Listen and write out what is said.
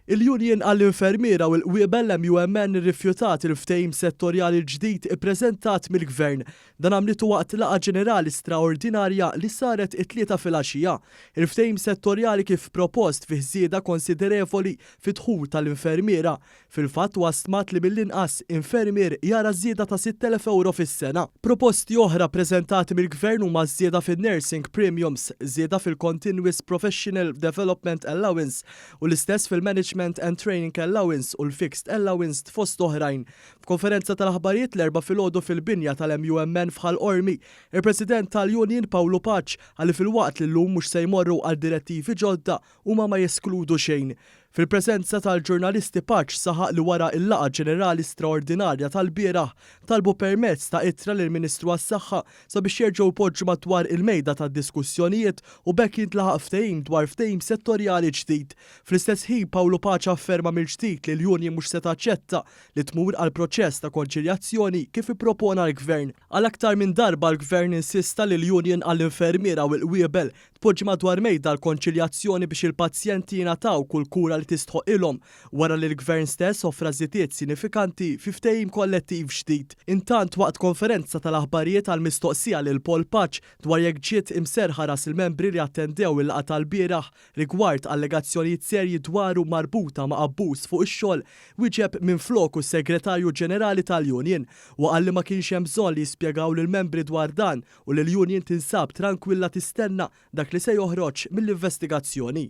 Il-Union għall-Infermiera u l-Qwiebel MUMN irrifjutat il-ftehim settorjali l-ġdid ippreżentat mill-Gvern. Dan għamlitu waqt laqgħa ġenerali straordinarja li saret it-tlieta filgħaxija. Il-ftehim settorjali kif propost fih żieda konsiderevoli fit-dħul tal-infermiera. Fil-fatt wastmat li mill-inqas infermier jara żieda ta' 6,000 euro fis-sena. Proposti oħra preżentati mill-Gvern huma żieda fin-nursing premiums, żieda fil-Continuous Professional Development Allowance u l-istess fil-Management and Training Allowance u l-Fixed Allowance fost oħrajn. F'konferenza tal-aħbarijiet l-erba' filgħodu fil-binja tal-MUMN f'Ħal Ormi, il-President tal-Union Pawlu Paċ għalli fil-waqt li llum mhux se jmorru għal direttivi ġodda huma ma jeskludu xejn. Fil-preżenza tal-ġurnalisti Paċ saħaq li wara il-laqgħa ġenerali straordinarja tal-bieraħ talbu permezz ta' ittra lill-Ministru għas-Saħħa sabiex jerġgħu jpoġġu madwar il-mejda tad-diskussjonijiet u bekk jintlaħaq ftehim dwar ftehim settorjali ġdid. Fl-istess ħin Pawlu Paċ afferma mill-ġdid li l-Union mhux se taċċetta li tmur għal proċess ta' konċiljazzjoni kif ippropona l-Gvern. Għal aktar minn darba l-Gvern insista li l-Union għall-Infermiera u l-Qwiebel tpoġġi madwar mejda l-konċiljazzjoni biex il-pazjenti jingħataw kull kura li tistħoq ilhom wara li l-Gvern stess offra żidiet sinifikanti fi ftehim kollettiv ġdid. Intant waqt konferenza tal-aħbarijiet għal mistoqsija lil Paul Paċ dwar jekk ġiet imserħa ras il-membri li attendew il-laqgħa tal-bieraħ rigward allegazzjonijiet serji dwaru marbuta ma' abbuż fuq ix-xogħol, wieġeb minfloku s-Segretarju Ġenerali tal-Union u qal li ma kienx hemm bżonn li jispjegaw lill-membri dwar dan u li l-Union tinsab tranquilla tistenna dak li se joħroġ mill-investigazzjoni.